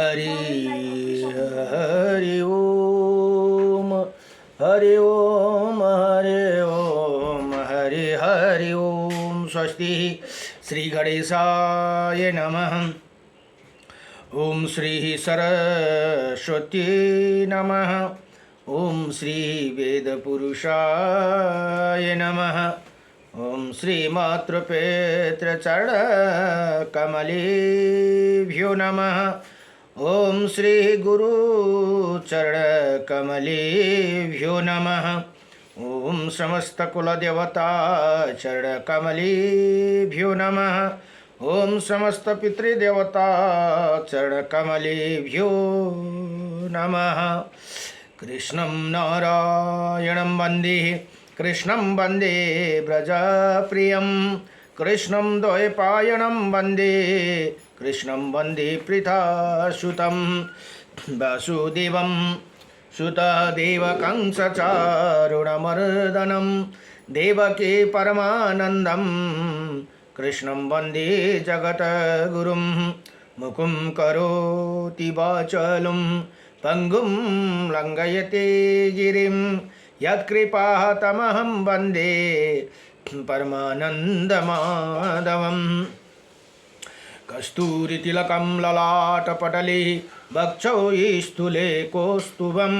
हरि ओम हरि ओम हरि ओम हरि हरि ओम। स्वस्ति श्री गणेशाय नमः। ओम श्री सरस्वती नमः। ओम श्री वेदपुरुषाय नमः। ओम श्री मातृपितृचरणकमलेभ्यो नमः। ओम श्री गुरुचरणकमलेभ्यो नमः। ओम समस्तकुलदेवताचरणकमलेभ्यो नमः। ओम समस्त पितृदेवता चरणकमलेभ्यो नमः। कृष्णं नारायणं वन्दे कृष्णं वन्दे व्रजप्रियं कृष्णं द्वैपायनं वन्दे कृष्णं वन्दे पृथासुतं वासुदेवं सुतदेवकं सचारुणमर्दनं देवकी परमानन्दं कृष्णं वन्दे जगद्गुरुं मुखं करोति वाचालं पंगुं लंघयते गिरिं यत्कृपातमहं वन्दे परमानन्दमाधवम्। कस्तूरितिलकं ललाटपटले वक्षौ स्थूले कौस्तुभं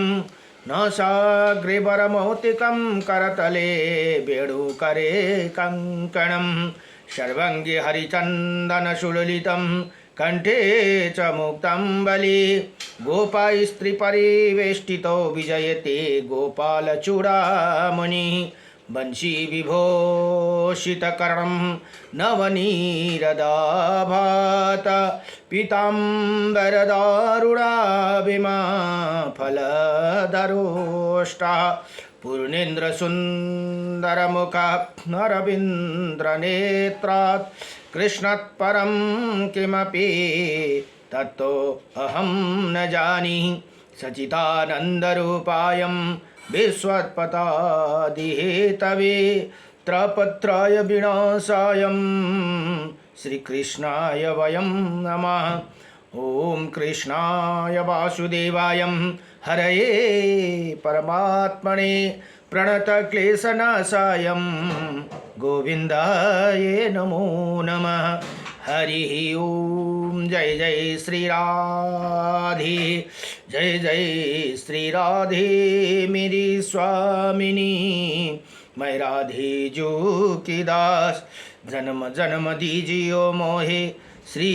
नासाग्रेवरमौक्तिकं करतले वेणुकरे कङ्कणं सर्वाङ्गे हरिचन्दनसुललितं कंठे च मुक्तांबली गोपास्त्रीपरिवेष्टितो विजयते गोपालचूडामणि वंशी विभूषितकर्णं नवनीरदाभात पीताम्बरदारुणाभिमा फलदरोष्टः पूर्णेन्द्रसुन्दरमुखः अरविन्द्रनेत्रात् कृष्णात् परं किमपि तत्तो अहं न जानीहि। सच्चिदानन्दरूपायं विश्वोत्पत्यादिहेतवे त्रपत्राय विनाशायं श्रीकृष्णाय वयं नमः। ओम कृष्णाय वासुदेवाय हरये परमात्मने प्रणतक्लेशनाशाय गोविंदाय नमो नमः। हरि ओम। जय जय श्री राधे जय जय श्री राधे मेरी स्वामिनी। मैं राधे जो की दास जन्म जन्म दीजियो मोहे श्री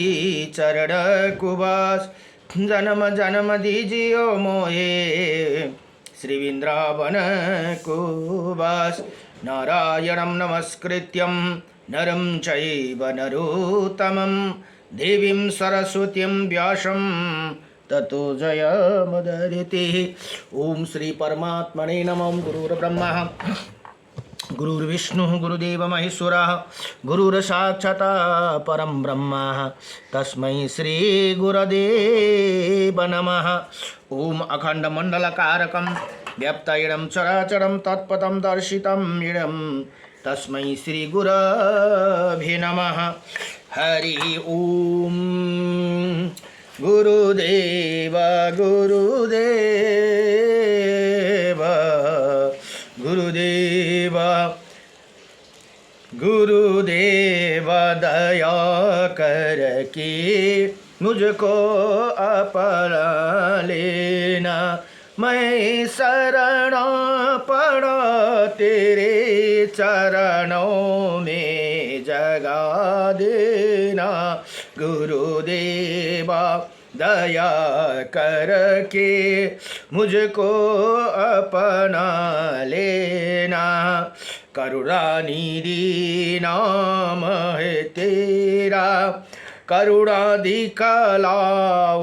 चरण कुबास जन्म जन्म दीजियो मोहे श्री वृंदावन कुबास। नारायणं नमस्कृत्यं नरं चैव नरोत्तमं देवीं सरस्वतीं व्यासं ततो जयमुदीरये। ओम श्री परमात्मने नमः। गुरुर्ब्रह्मा गुरुर्विष्णु गुरुदेव महेश्वरः गुरुर्साक्षात् परं ब्रह्म तस्मै श्री गुरुदेव नमः। ओम अखंडमंडलकारकं व्याप्तयेनं चराचरं तत्पदं दर्शितं येनं तस्मै श्री गुरवे नमः। हरि ओम। गुरुदेव गुरुदेव गुरुदेव गुरुदेव दया करके मुझको अपना लेना। मैं शरण पड़ा तेरे चरणों में जगा देना। गुरुदेवा दया करके मुझको अपना लेना। करुणानिधि नाम है तेरा करुणा दिखलाओ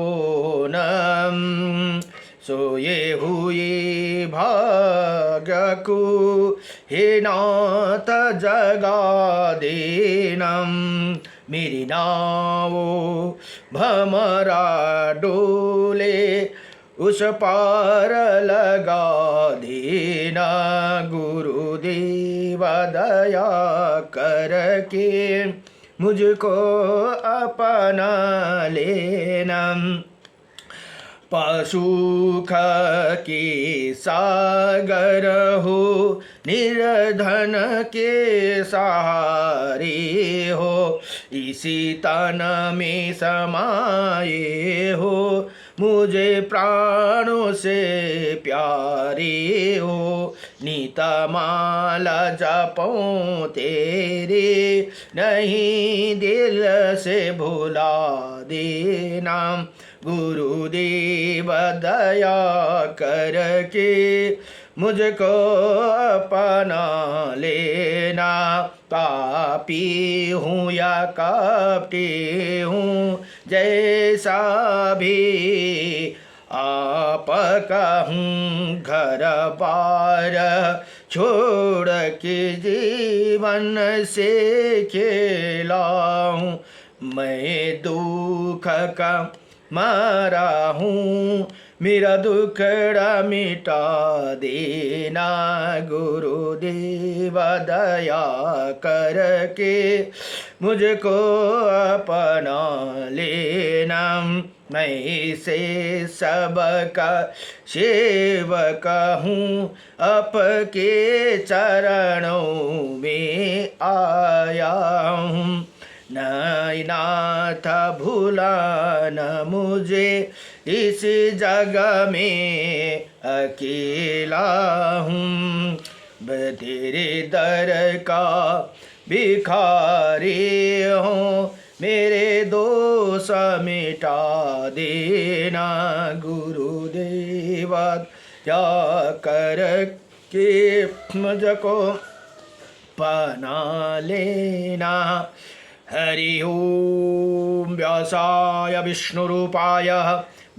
नम। सोए हुए भाग्य को हे नाथ जगा देना। मेरी नाव भमरा डोले उस पार लगा देना। गुरुदेव दया करके मुझको अपना लेना। पशुख के सागर हो, निर्धन के सहारे हो, इसी तन में समाये हो, मुझे प्राणों से प्यारे हो। नीतमाला जपऊं तेरे, नहीं दिल से भुला देना। गुरुदेव दया करके मुझको अपना लेना। पापी हूँ या कपटी हूँ, जैसा भी आपका हूँ। घर बार छोड़ के जीवन से खेला हूँ, मैं दुख का मारा हूँ। मेरा दुखड़ा मिटा देना। गुरुदेव दया करके मुझको अपना लेना। मैं से सबका सेवक हूँ, आपके चरणों में आया हूँ। नाथ भूला न मुझे इस जग में अकेला हूँ। तेरे दर का भिखारी हूँ, मेरे दोष मिटा देना। गुरुदेव क्या कर के मुझको पना लेना। हरि ओम व्यासाय विष्णुरूपाय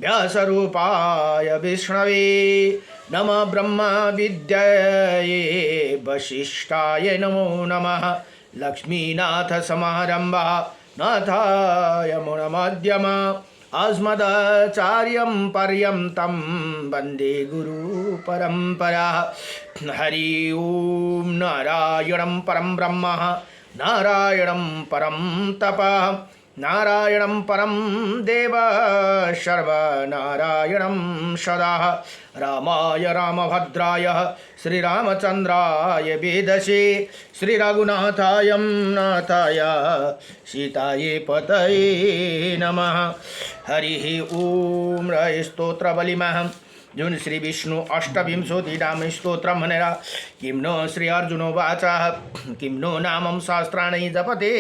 व्यासरूपाय विष्णवे नमः। ब्रह्म विद्याये वसिष्ठाय नमो नमः। लक्ष्मीनाथ समारंभा नाथाय मुनमध्यमा अस्मदाचार्यं पर्यन्तं वन्दे गुरु परंपरा। हरि ओम नारायणं परं ब्रह्म, नारायणं परं तपः, नारायणं परं देव, सर्वनारायणं सदा। रामाय रामभद्राय श्रीरामचन्द्राय वेदसे, श्रीरघुनाथाय नाथाय सीताये पतये नमः। हरि ओम स्तोत्रबलिमः जुन श्री विष्णु अष्टविंशोतिनाम स्तोत्रम हनेरा। किं नो श्री अर्जुनोवाच किं नो नामं शास्त्राणि जपते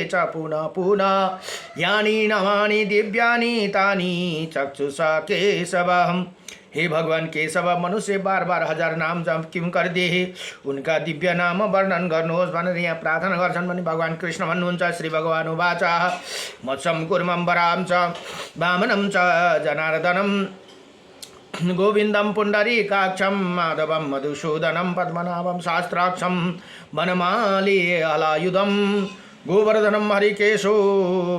च पुनः पुनः, यानि नामानि दिव्यानि तानि चक्षुषा केशव। हे भगवान केशव, मनुष्य बार बार हजार नाम जप किम कर दे, उनका दिव्य नाम वर्णन गर्नुहोस् भनेर यहाँ प्रार्थना गर्छन् भने भगवान कृष्ण भन्नुहुन्छ। श्री भगवान उवाच मत्सम कुर्मं वरां च वामनं च जनार्दनं, गोविंदं पुंडरीकाक्षं माधवं मधुसूदनं पद्मनाभं शास्त्राक्षं वनमाली अलायुधं, गोवर्धनं हरिकेशो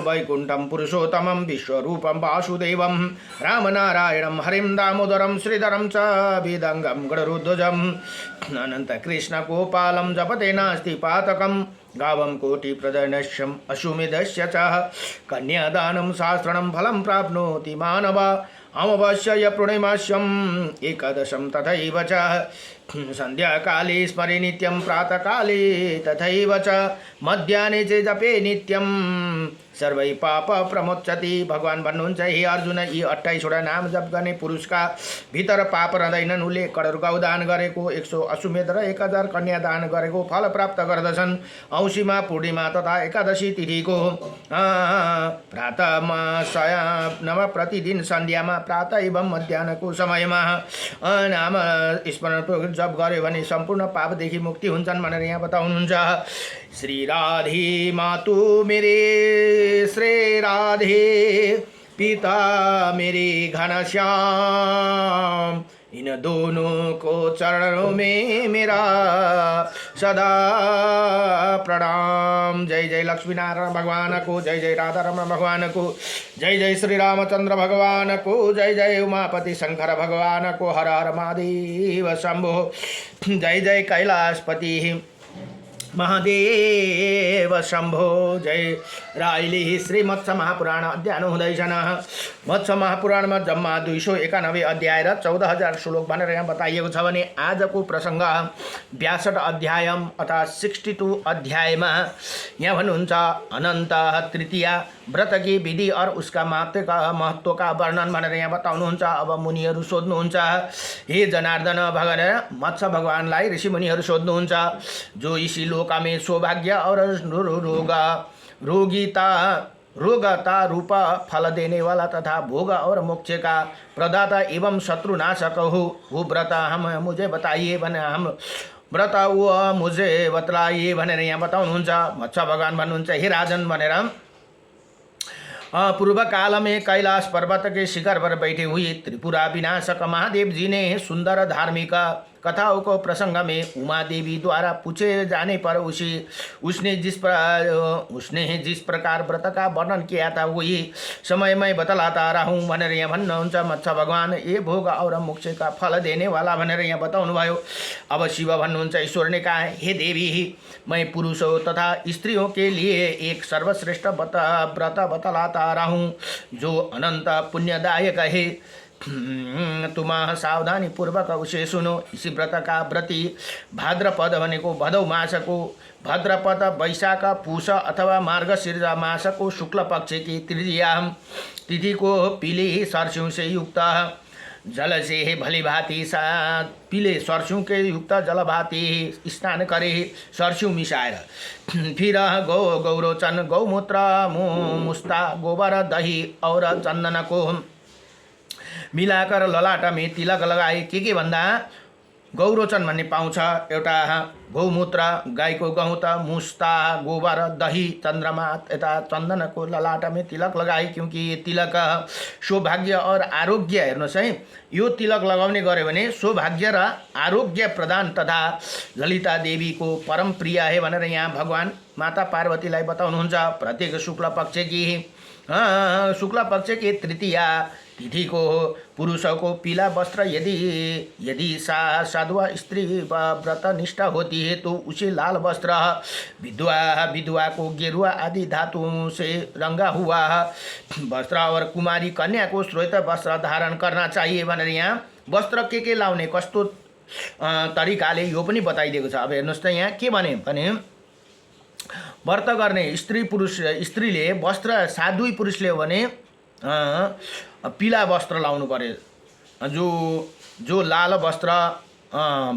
वैकुंठं पुरुषोत्तमं विश्वरूपं वासुदेवं, रामनारायणं हरिं दामोदरं श्रीधरं च वेदंगं गरुध्वजं, अनन्तकृष्ण गोपालं जपते नास्ति पातकं, गावं कोटिप्रदर्शनम् अश्वमेधस्य च, कन्यादानं शास्त्रं फलं प्राप्नोति मानव, अमावास्या पूर्णिमास्यम् एकादशं तथैव च, संध्याकाले स्मरे नित्यं प्रातःकाले तथैव च, मध्याह्ने च जपे नित्यं सर्वै पाप प्रमोच्यति। भगवान भन्नुहुन्छ हे अर्जुन, यी 28वटा नाम जप गर्ने पुरुषका भित्र पाप रहँदैनन्। उसले करोड गौ दान गरेको, 100 अश्वमेध र 1000 कन्या दान गरेको फल प्राप्त गर्दछन्। औँसीमा पूर्णिमा तथा एकादशी तिथिको प्रातःमा शयनमा, प्रतिदिन सन्ध्यामा, प्रातः एवं मध्याह्नको समयमा नाम स्मरण जप गर्यो भने सम्पूर्ण पापदेखि मुक्ति हुन्छन् भनेर यहाँ बताउनुहुन्छ। श्री राधे मातु मेरे, श्री राधे पिता मेरे घनश्याम, इन दोनों को चरणों में मेरा सदा प्रणाम। जय जय लक्ष्मी नारायण भगवान को, जय जय राधा रमण भगवान को, जय जय श्री रामचंद्र भगवान को, जय जय उमापति शंकर भगवान को, हर हर महादेव शंभो। जय जय कैलाशपति महादेव शंभो जय रायली श्री मत्स्य महापुराण अध्ययन हुँदैछ मत्स्य महापुराणमा जम्मा 291 अध्याय र 14,000 श्लोक भनेर यहाँ बताइएको छ भने आजको प्रसङ्ग 62 अध्याय अर्थात् 62 अध्यायमा यहाँ भन्नुहुन्छ अनन्त तृतीया व्रत की विधि और उसका महत्व का वर्णन भनेर यहाँ बताउनुहुन्छ। अब मुनिहरू सोध्नुहुन्छ हे जनार्दन भगवान मत्स्य भगवानलाई ऋषि मुनिहरू सोध्नुहुन्छ जो इसी लोका में सौभाग्य और रोगता रूप फल देने वाला तथा भोग और मोक्ष का प्रदाता एवं शत्रुनाशक हो व्रत हम मुझे बताइए भने हम व्रत वो मुझे बतलाइए भनेर यहाँ बताउनुहुन्छ। मत्स्य भगवान भन्नुहुन्छ हे राजन भनेर पूर्व काल में कैलाश पर्वत के शिखर पर बैठे हुए त्रिपुरा विनाशक महादेव जी ने सुंदर धार्मिक कथाओं को प्रसंग में उमा देवी द्वारा पूछे जाने पर उसने जिस प्रकार व्रत का वर्णन किया था वही समय मैं बतलाता रहा हूँ भनेर यहाँ भन्नुहुन्छ मत्स्य भगवान ये भोग और मोक्ष का फल देने वाला भनेर यहाँ बताउनु भयो। अब शिव भन्नुहुन्छ ईश्वर ने कहा हे देवी मैं पुरुषों तथा स्त्रियों के लिए एक सर्वश्रेष्ठ व्रत बतलाता रहा हूँ जो अनंत पुण्यदायक है। तुम सावधानी पूर्वक उसे सुनो। इसी व्रत का व्रती भाद्रपद भनेको भदौ मासको भाद्रपद वैशाख पुष अथवा मार्गशीर्ष मासको शुक्ल पक्ष की तृतीया तिथि को पीले सरसों से युक्त जल से भली भांति पीले सरसों के युक्त जल भांति स्नान करे सरसों मिसाएर फिर गौरोचन गौमूत्र मुस्ता गोबर दही और चंदन को मिलाकर ललाटा में तिलक लगाए के भन्दा गौरोचन भन्ने पाउँछ एउटा गौमूत्र गाईको गहुँत मुस्ता गोबर दही चन्द्रमा यता चन्दनको ललाटा में तिलक लगाए क्योंकि ये तिलक सौभाग्य और आरोग्य हेर्नुहोस् है यो तिलक लगाउने गऱ्यो भने सौभाग्य र आरोग्य प्रदान तथा ललिता देवी को परम प्रिय है भनेर यहाँ भगवान माता पार्वतीलाई बताउनुहुन्छ। प्रत्येक शुक्ल पक्ष की तृतीया तिथि को पुरुषों को पीला वस्त्र यदि साधुआ स्त्री व्रतनिष्ठ होती है तो उसे लाल वस्त्र विधवा को गेरुआ आदि धातुओं से रंगा हुआ वस्त्र और कुमारी कन्या को श्वेत वस्त्र धारण करना चाहिए भनेर यहाँ वस्त्र के लाउने कस्तो तरिकाले यो पनि बताइदिएको छ। अब हेर्नुहोस् त यहाँ के भने व्रत गर्ने स्त्रीले वस्त्र साधु पुरुषले हो भने पीला वस्त्र लाउनु पर्यो। जो लाल वस्त्र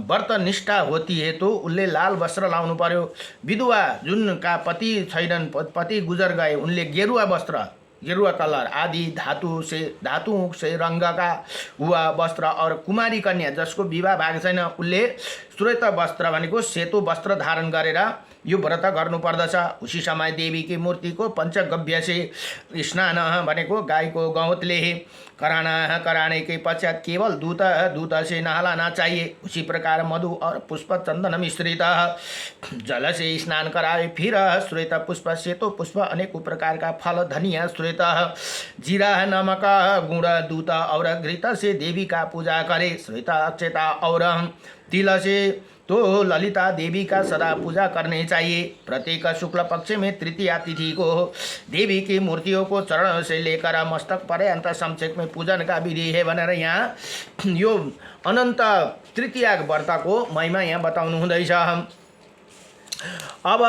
व्रत निष्ठा होती है तो उसले लाल वस्त्र लाउनु पर्यो। विधवा जुनका पति छैनन् पति गुजर गए उनले गेरुआ कलर आदि धातु से रंग का हुआ वस्त्र और कुमारी कन्या जसको विवाह भएको छैन उसले श्वेत वस्त्र भनेको सेतो वस्त्र धारण गरेर यो व्रत गर्नु पर्दछ। उसी समय देवी की मूर्ति को पंचगव्य से स्नान भनेको गाईको गहुँतले कराने के पश्चात केवल दूध से नहलाना चाहिए। उसी प्रकार मधु और पुष्प चंदन मिश्रित जल से स्नान कराए। फिर श्वेत पुष्प सेतो पुष्प अनेक प्रकार का फल धनिया श्वेत जीरा नमक गुड़ दूध और घृत से देवी का पूजा करे। श्वेत अक्षता और तिल से तो ललिता देवी का सदा पूजा करनी चाहिए। प्रत्येक शुक्ल पक्ष में तृतीया तिथि को देवी की मूर्तियों को चरण से लेकर मस्तक पर्यंत संक्षेप में पूजन का विधि है भनेर यहाँ यो अनंत तृतीया व्रत को महिमा यहाँ बताउनु हुँदैछ। अब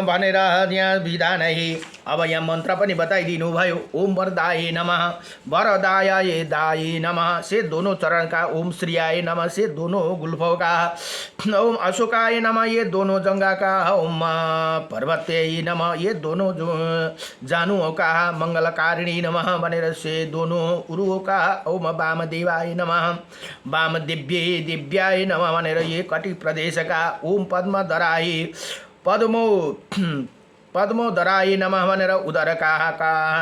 भनेर यहाँ विधान है। अब यहाँ मंत्र पनि बताइदिनु भयो। ओम वरदाय नमः वरदाय दाय नमः से दोनों चरण का, ओम श्रियाय नमः से दोनों गुल्फों का, ओम अशोकाय नमः ये दोनों जंगा का, ओम पर्वत्याय नमः ये दोनों जानुओं का, मंगलकारिणी नमः भनेर से दोनों उरुओं का, ओम वामदेवाय नमः दिव्याय नमः भनेर ये कटि प्रदेश का, ओम पद्मधराय पद्मोदराय नमः भनेर उदरका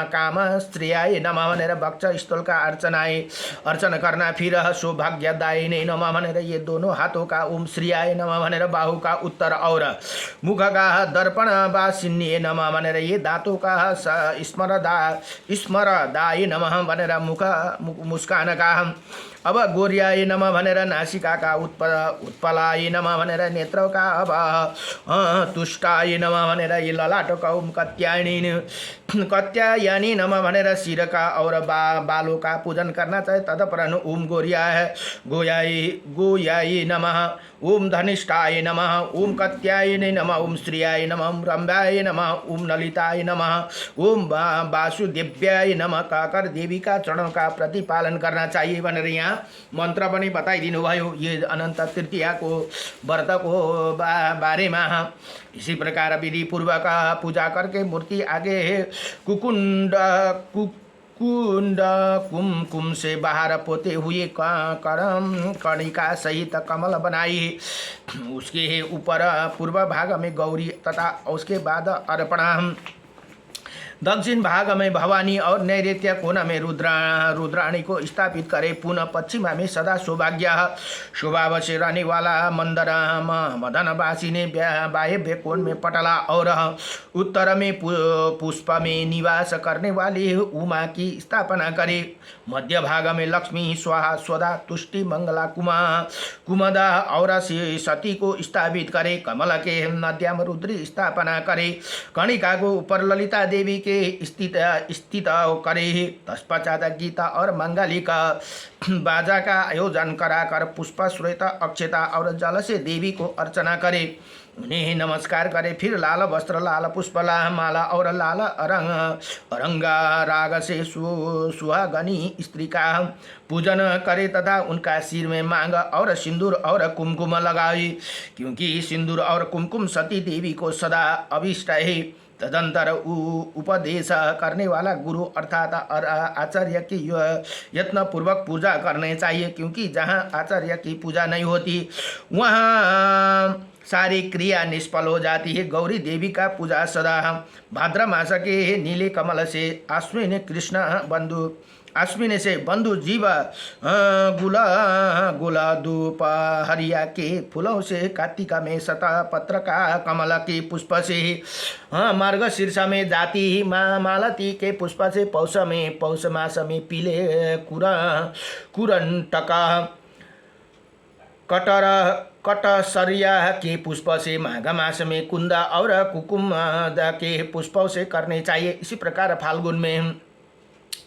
काम स्त्रियाय नमः भनेर वक्ष स्थूलका अर्चना करना। फिर सौभाग्यदायिनी नमः भनेर ये दोनों हाथों का ओम श्रियाय नमः भनेर बाहु का उत्तर और मुख का दर्पण वासिन्ये नमः भनेर ये दांतों का स्मरदाय नमः भनेर मुस्कान का। अब गोर्याय नमः भनेर नासिका का उत्पलाय नमः भनेर नेत्र का। अब तुष्टाय नमः भनेर ये ललाट का ओम कत्यायनी नमः भनेर सिर का और बालों का पूजन करना चाहिए। तदपरन ओम गोयाय नमः, ओम धनिष्ठाय नमः, ओम कत्यायनी नमः, ओम श्रियाय नमः, ओम रंभाय नमः, ओम ललिताय नमः, ओम वासुदेव्याय नमः कहकर देवी का चरणों का प्रतिपालन करना चाहिए भनेर यहाँ मंत्र पनि बताइदिनु भयो। ये अनंत तृतीया को व्रत को बारेमा इसी प्रकार विधि पूर्वक पूजा करके मूर्ति आगे कुकुंड कुमकुम से बाहर पोते हुए कणिका सहित कमल बनाई। उसके ऊपर पूर्व भाग में गौरी तथा उसके बाद अर्पणा, दक्षिण भाग में भवानी और नैऋत्य कोना में रुद्राणी को स्थापित करे। पुनः पश्चिमा में सदा सौभाग्य स्वभाव से रहने वाला मदनवासी ने वायव्य कोण में पटला और उत्तर में पुष्प में निवास करने वाली उमा की स्थापना करे। मध्य भाग में लक्ष्मी स्वाहा स्वदा तुष्टि मंगला कुमदा और सती को स्थापित करे। कमल के मध्यम रुद्री स्थापना करे। कणिका को ऊपर ललिता देवी स्थित करे। तत्पश्चात गीता और मंगलिका बाजा का आयोजन कराकर पुष्प श्वेत अक्षता और जल से देवी को अर्चना करे, उन्हें नमस्कार करे। फिर लाल वस्त्र, लाल पुष्प, लाल माला और लाल अरंगा राग से सुहागनी स्त्री का पूजन करे तथा उनका सिर में मांग और सिंदूर और कुमकुम लगाए, क्योंकि सिंदूर और कुमकुम सती देवी को सदा अभिष्ट है। तदंतर उपदेश करने वाला गुरु अर्थात आचार्य की यत्न पूर्वक पूजा करने चाहिए, क्योंकि जहाँ आचार्य की पूजा नहीं होती वहाँ सारी क्रिया निष्फल हो जाती है। गौरी देवी का पूजा सदा भाद्र मास के नीले कमल से अश्विन से बंधु जीव गुलादूप हरिया के फूलों से, कार्तिका में सता पत्र का कमल के पुष्प से, मार्ग शीर्ष में जाति मालती के पुष्प से, पौष मास में पीले कुरंटका कटसरिया के पुष्प से, माघ मास में कुंदा और कुकुम के पुष्पों से करने चाहिए। इसी प्रकार फाल्गुन में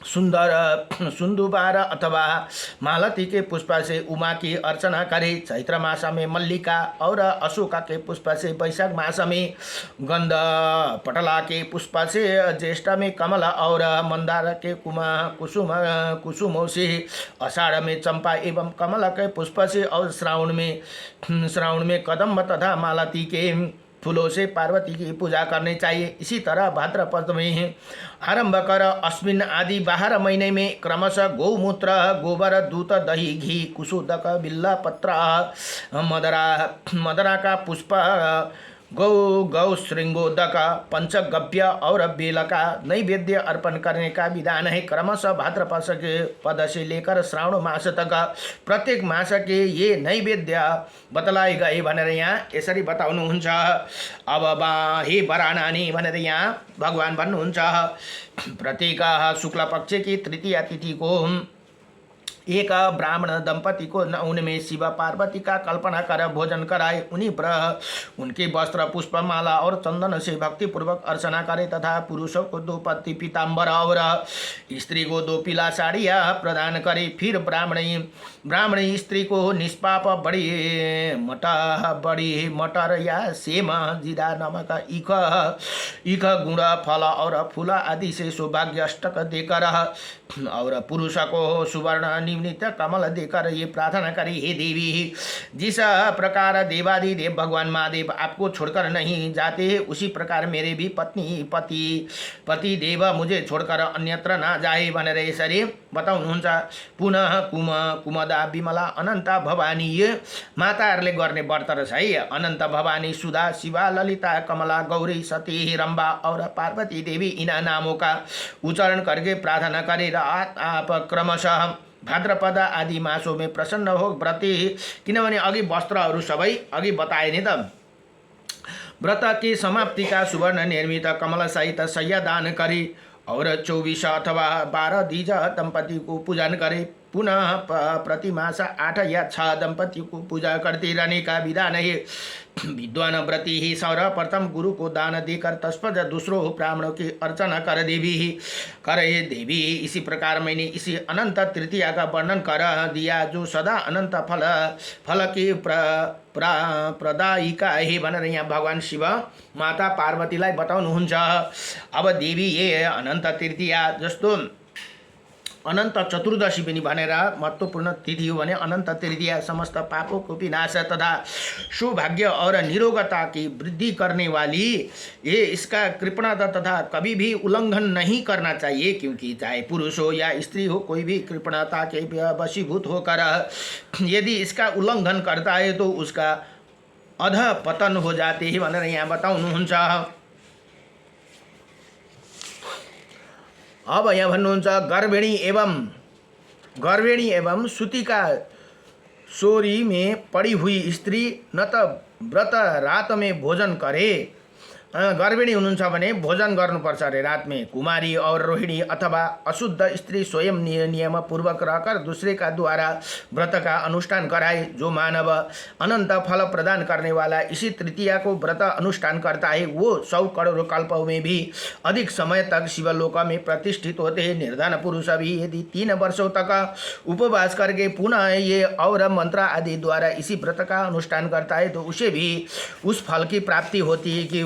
सुंदुबार अथवा मालती के पुष्प से उमा की अर्चना करे। चैत्र मास में मल्लिका और अशोका के पुष्प से, वैशाख मास में गंध पटला के पुष्प से, ज्येष्ठ में कमल और मंदार के कुसुमों से, आषाढ़ में चंपा एवं कमल के पुष्प से और श्रावण में कदम्ब तथा मालती के फूलों से पार्वती की पूजा करनी चाहिए। इसी तरह भाद्रपद में आरंभ कर अश्विन आदि 12 महीने में क्रमशः गौमूत्र, गोबर, दूध, दही, घी, कुसुदक, बिल्ला पत्र, मदरा का पुष्प, गौ श्रृंगोदक, पंचगव्य और बेल का नैवेद्य अर्पण करने का विधान है। क्रमशः भाद्रपद के पद से लेकर श्रावण मास तक प्रत्येक मास के ये नैवेद्य बतलाए गए भनेर यहाँ यसरी बताउनुहुन्छ। अब हे वरानानी भनेर यहाँ भगवान भन्नुहुन्छ। प्रत्येक शुक्ल पक्ष की तृतीया तिथि को एक ब्राह्मण दंपति को उनमें शिव पार्वती का कल्पना कर भोजन कराए, उन्हीं पर उनके वस्त्र, पुष्प, माला और चंदन से भक्तिपूर्वक अर्चना करे तथा पुरुषों को 2 पत्ती पीताम्बर और स्त्री को 2 पीला साड़ियाँ प्रदान करे। फिर ब्राह्मणी स्त्री को निष्पाप बड़ी मटर या सेम, जीरा, नमक, ईख, गुड़, फल और फूल आदि से सौभाग्य अष्टक देकर और पुरुष को सुवर्ण नित्य कमल देकर ये प्रार्थना करी, हे देवी, जिस प्रकार देवादिदेव भगवान महादेव आपको छोड़कर नहीं जाते, उसी प्रकार मेरे भी पत्नी पति देव मुझे छोड़कर अन्यत्र ना जाए भनेर यसरी बताउनुहुन्छ। पुनः कुमदा विमला अनन्त भवानी, यो माताहरूले गर्ने व्रत रहेछ है। अनन्त भवानी सुधा शिवा ललिता कमला गौरी सती रंबा और पार्वती देवी इना नामों का उच्चारण करके प्रार्थना गरेर आप क्रमशः भाद्रपद आदि मासों में प्रसन्न हो व्रती, किनभने अघि वस्त्रहरू सबै अघि बताए नि त। व्रत की समाप्ति का सुवर्ण निर्मित कमल सहित शय्या दान करी और 24 अथवा 12 द्विज दंपति को पूजन करे। पुनः प्रतिमास 8 या 6 दंपति को पूजा करते रहने का विधान है। विद्वान व्रती ही सर्वप्रथम गुरु को दान देकर तत्पश्चात दूसरों ब्राह्मणों की अर्चना कर देवी। इसी प्रकार मैंने इसी अनंत तृतीया का वर्णन कर दिया, जो सदा अनंत फल की प्रदायिका है भनेर यहाँ भगवान शिव माता पार्वतीलाई बताउनुहुन्छ। अब देवी ये अनंत तृतीया जस्तो अनंत चतुर्दशी पनि भनेर महत्त्वपूर्ण तिथि हो भने अनंत तृतीया समस्त पापों को विनाश तथा सौभाग्य और निरोगता की वृद्धि करने वाली, ये इसका कृपणता तथा कभी भी उल्लंघन नहीं करना चाहिए, क्योंकि चाहे पुरुष हो या स्त्री हो, कोई भी कृपणता के वशीभूत होकर यदि इसका उल्लंघन करता है तो उसका अध पतन हो जाते हैं भनेर यहाँ बताउनुहुन्छ। अब यहाँ भन्नुहुन्छ गर्भिणी एवं सुतिका सोरी में पड़ी हुई स्त्री न त व्रत रात में भोजन करे। गर्भिणी हुनुहुन्छ भने भोजन गर्नुपर्छ अरे रात में। कुमारी और रोहिणी अथवा अशुद्ध स्त्री स्वयं नियम पूर्वक रहकर दूसरे का द्वारा व्रत का अनुष्ठान कराए। जो मानव अनंत फल प्रदान करने वाला इसी तृतीया को व्रत अनुष्ठान करता है, वो 100 करोड़ कल्पों में भी अधिक समय तक शिवलोक में प्रतिष्ठित होते हैं। निर्धन पुरुष भी यदि 3 वर्षों तक उपवास करके पुनः ये और मंत्र आदि द्वारा इसी व्रत का अनुष्ठान करता है तो उसे भी उस फल की प्राप्ति होती है कि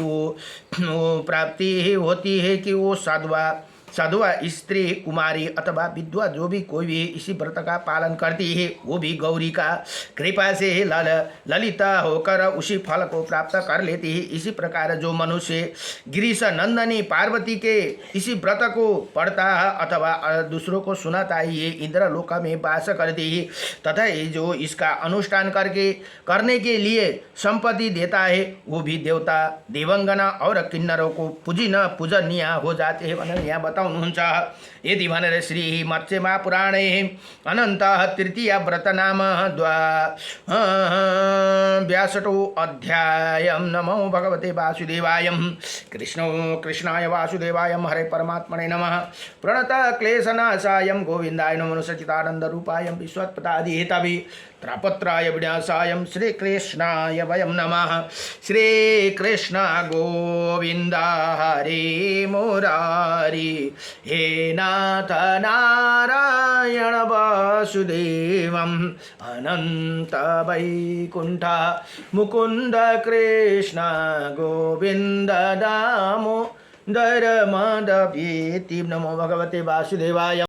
वो साधुआ स्त्री कुमारी अथवा विधवा जो भी कोई भी इसी व्रत का पालन करती है, वो भी गौरी का कृपा से ललिता होकर उसी फल को प्राप्त कर लेती है। इसी प्रकार जो मनुष्य गिरीश नंदनी पार्वती के इसी व्रत को पढ़ता है अथवा दूसरों को सुनाता है, ये इंद्रलोक में वास करती है तथा जो इसका अनुष्ठान करने के लिए संपत्ति देता है, वो भी देवता देवंगना और किन्नरों को पूजनीय हो जाते हैं भनेर यहाँ बताउनुहुन्छ। यदि भनेर श्री मत्स्य महापुराणे अनंत तृतीया व्रत नाम 62 अध्याय। नमो भगवते वासुदेवाय। कृष्णाय वासुदेवाय हरे परमात्मने नमः। प्रणत क्लेशनाशाय गोविंदाय नमो सच्चिदानंद रूपाय विश्वत्पदादि हेतवे त्रापत्राय विनाशाय श्रीकृष्णाय वयं नमः। श्रीकृष्ण गोविंद हरे मुरारी, हे नाथ नारायण वासुदेवम् अनंत वैकुंठ मुकुंद कृष्ण गोविंद दामोदर माधवेति। नमो भगवते वासुदेवाय।